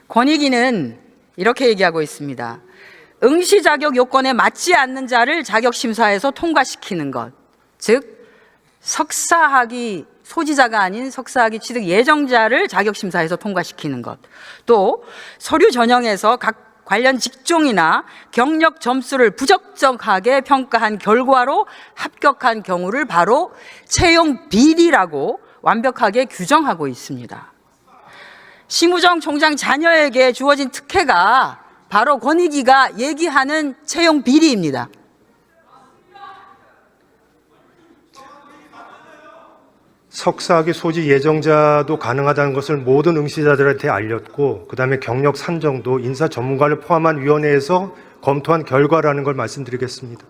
권익위는 이렇게 얘기하고 있습니다. 응시 자격 요건에 맞지 않는 자를 자격심사에서 통과시키는 것, 즉 석사학위 소지자가 아닌 석사학위 취득 예정자를 자격심사에서 통과시키는 것, 또 서류 전형에서 각 관련 직종이나 경력 점수를 부적정하게 평가한 결과로 합격한 경우를 바로 채용 비리라고 완벽하게 규정하고 있습니다. 심우정 총장 자녀에게 주어진 특혜가 바로 권익위가 얘기하는 채용 비리입니다. 석사학위 소지 예정자도 가능하다는 것을 모든 응시자들한테 알렸고, 그다음에 경력 산정도 인사 전문가를 포함한 위원회에서 검토한 결과라는 걸 말씀드리겠습니다.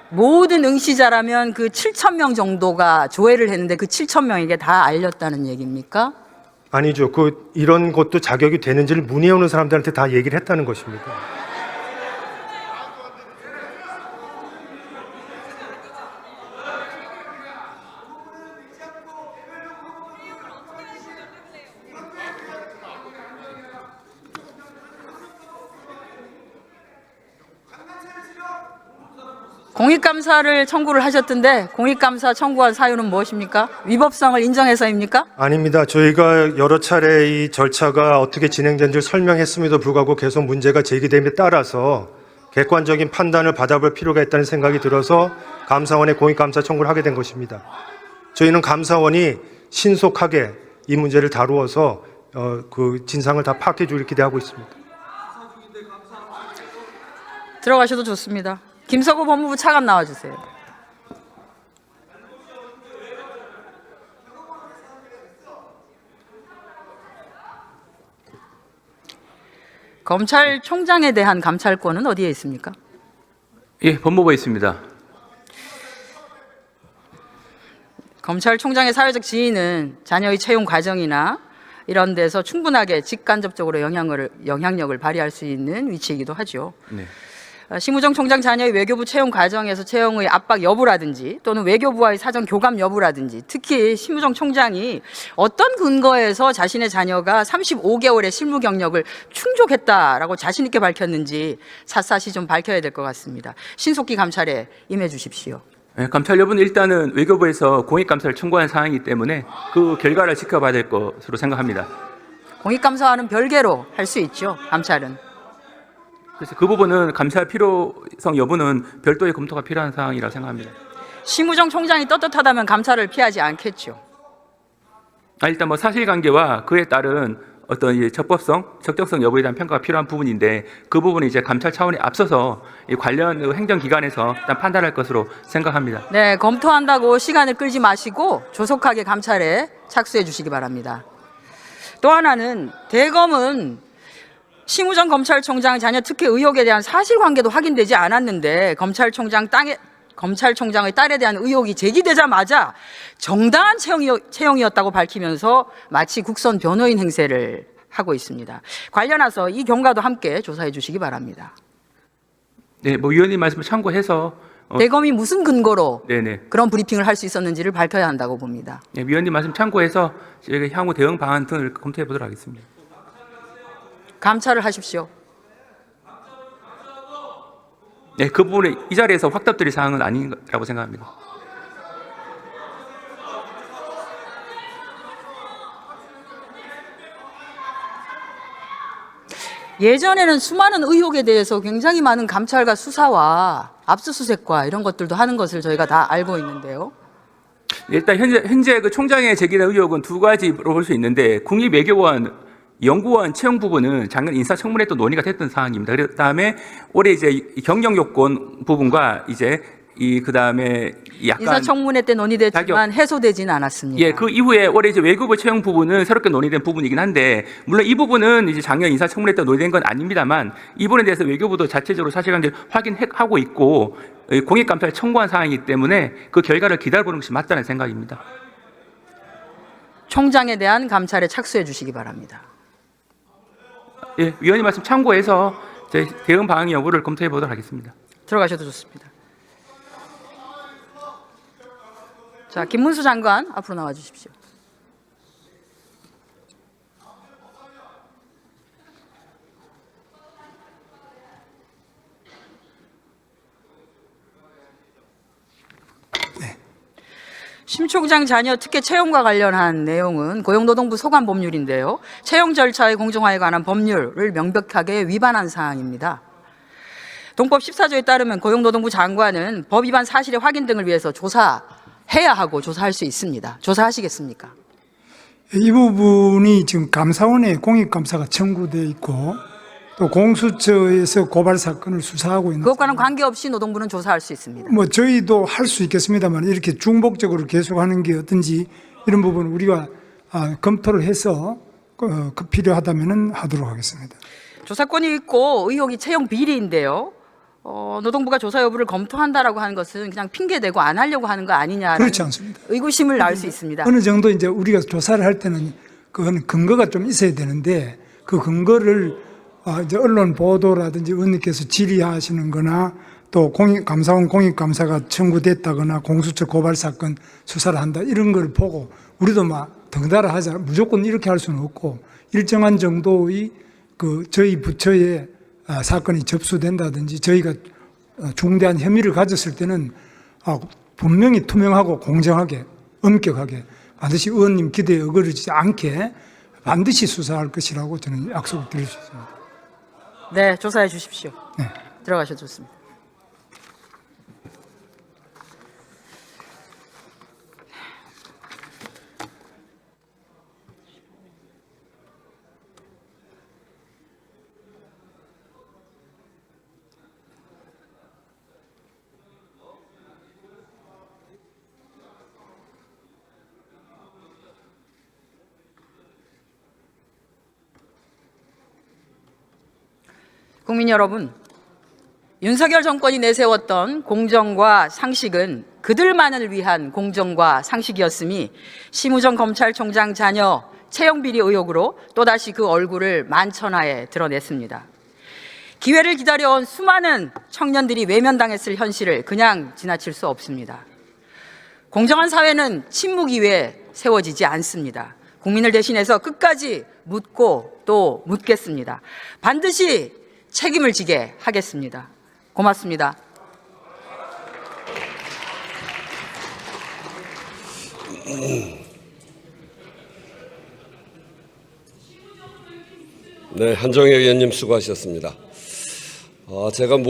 모든 응시자라면 그 7,000명 정도가 조회를 했는데 그 7,000명에게 다 알렸다는 얘기입니까? 아니죠. 이런 것도 자격이 되는지를 문의해 오는 사람들한테 다 얘기를 했다는 것입니다. 공익감사를 청구를 하셨던데 공익감사 청구한 사유는 무엇입니까? 위법성을 인정해서입니까? 아닙니다. 저희가 여러 차례 이 절차가 어떻게 진행된지를 설명했음에도 불구하고 계속 문제가 제기됨에 따라서 객관적인 판단을 받아볼 필요가 있다는 생각이 들어서 감사원에 공익감사 청구를 하게 된 것입니다. 저희는 감사원이 신속하게 이 문제를 다루어서 그 진상을 다 파악해 주길 기대하고 있습니다. 들어가셔도 좋습니다. 김석우 법무부 차관 나와주세요. 검찰총장에 대한 감찰권은 어디에 있습니까? 예, 법무부에 있습니다. 검찰총장의 사회적 지위는 자녀의 채용 과정이나 이런 데서 충분하게 직간접적으로 영향력을 발휘할 수 있는 위치이기도 하죠. 네. 심우정 총장 자녀의 외교부 채용 과정에서 채용의 압박 여부라든지 또는 외교부와의 사전 교감 여부라든지, 특히 심우정 총장이 어떤 근거에서 자신의 자녀가 35개월의 실무 경력을 충족했다라고 자신 있게 밝혔는지 샅샅이 좀 밝혀야 될 것 같습니다. 신속히 감찰에 임해 주십시오. 네, 감찰 여부는 일단은 외교부에서 공익감사를 청구한 사항이기 때문에 그 결과를 지켜봐야 될 것으로 생각합니다. 공익감사와는 별개로 할 수 있죠, 감찰은. 그래서 그 부분은 감찰 필요성 여부는 별도의 검토가 필요한 사항이라고 생각합니다. 심우정 총장이 떳떳하다면 감찰을 피하지 않겠죠. 일단 뭐 사실관계와 그에 따른 어떤 이 적법성, 적격성 여부에 대한 평가가 필요한 부분인데 그 부분은 이제 감찰 차원에 앞서서 이 관련 행정기관에서 일단 판단할 것으로 생각합니다. 네, 검토한다고 시간을 끌지 마시고 조속하게 감찰에 착수해 주시기 바랍니다. 또 하나는 대검은 심우정 검찰총장 자녀 특혜 의혹에 대한 사실관계도 확인되지 않았는데 검찰총장의 딸에 대한 의혹이 제기되자마자 정당한 채용이었다고 밝히면서 마치 국선 변호인 행세를 하고 있습니다. 관련해서 이 경과도 함께 조사해 주시기 바랍니다. 네, 뭐 위원님 말씀을 참고해서 대검이 무슨 근거로 네네. 그런 브리핑을 할 수 있었는지를 밝혀야 한다고 봅니다. 네, 위원님 말씀 참고해서 저희가 향후 대응 방안 등을 검토해 보도록 하겠습니다. 감찰을 하십시오. 네, 그 부분에 이 자리에서 확답드릴 사항은 아니라고 생각합니다. 예전에는 수많은 의혹에 대해서 굉장히 많은 감찰과 수사와 압수수색과 이런 것들도 하는 것을 저희가 다 알고 있는데요. 일단 현재 그 총장의 제기된 의혹은 두 가지로 볼 수 있는데, 국립외교원 연구원 채용 부분은 작년 인사청문회 또 논의가 됐던 사항입니다. 그다음에 올해 이제 경영 요건 부분과 이제 그다음에 약간 인사청문회 때 논의됐지만 해소되지는 않았습니다. 예, 그 이후에 올해 이제 외교부 채용 부분은 새롭게 논의된 부분이긴 한데, 물론 이 부분은 이제 작년 인사청문회 때 논의된 건 아닙니다만 이 부분에 대해서 외교부도 자체적으로 사실관계를 확인하고 있고 공익감사를 청구한 사항이기 때문에 그 결과를 기다려보는 것이 맞다는 생각입니다. 총장에 대한 감찰에 착수해 주시기 바랍니다. 예, 위원님 말씀 참고해서 저희 대응 방안 여부를 검토해 보도록 하겠습니다. 들어가셔도 좋습니다. 자, 김문수 장관 앞으로 나와 주십시오. 심 총장 자녀 특혜 채용과 관련한 내용은 고용노동부 소관법률인데요. 채용 절차의 공정화에 관한 법률을 명백하게 위반한 사항입니다. 동법 14조에 따르면 고용노동부 장관은 법 위반 사실의 확인 등을 위해서 조사해야 하고 조사할 수 있습니다. 조사하시겠습니까? 이 부분이 지금 감사원에 공익감사가 청구되어 있고 또 공수처에서 고발 사건을 수사하고 있는 그것과는 관계없이 노동부는 조사할 수 있습니다. 뭐 저희도 할 수 있겠습니다만 이렇게 중복적으로 계속하는 게 어떤지 이런 부분 우리가 검토를 해서 필요하다면 하도록 하겠습니다. 조사권이 있고 의혹이 채용 비리인데요. 노동부가 조사 여부를 검토한다라고 하는 것은 그냥 핑계대고 안 하려고 하는 거 아니냐라는 그렇지 않습니다. 의구심을 낳을 수 있습니다. 어느 정도 이제 우리가 조사를 할 때는 그건 근거가 좀 있어야 되는데 그 근거를 이제 언론 보도라든지 의원님께서 질의하시는 거나 또 감사원 공익감사가 청구됐다거나 공수처 고발 사건 수사를 한다 이런 걸 보고 우리도 막 덩달아 하자 무조건 이렇게 할 수는 없고 일정한 정도의 저희 부처에 사건이 접수된다든지 저희가 중대한 혐의를 가졌을 때는 분명히 투명하고 공정하게 엄격하게 반드시 의원님 기대에 어그러지지 않게 반드시 수사할 것이라고 저는 약속을 드릴 수 있습니다. 네, 조사해 주십시오. 네. 들어가셔도 좋습니다. 국민 여러분, 윤석열 정권이 내세웠던 공정과 상식은 그들만을 위한 공정과 상식이었음이 심우정 검찰총장 자녀 채용비리 의혹으로 또다시 그 얼굴을 만천하에 드러냈습니다. 기회를 기다려온 수많은 청년들이 외면당했을 현실을 그냥 지나칠 수 없습니다. 공정한 사회는 침묵 위에 세워지지 않습니다. 국민을 대신해서 끝까지 묻고 또 묻겠습니다. 반드시 책임을 지게 하겠습니다. 고맙습니다. 네, 한정혜 의원님 수고하셨습니다. 제가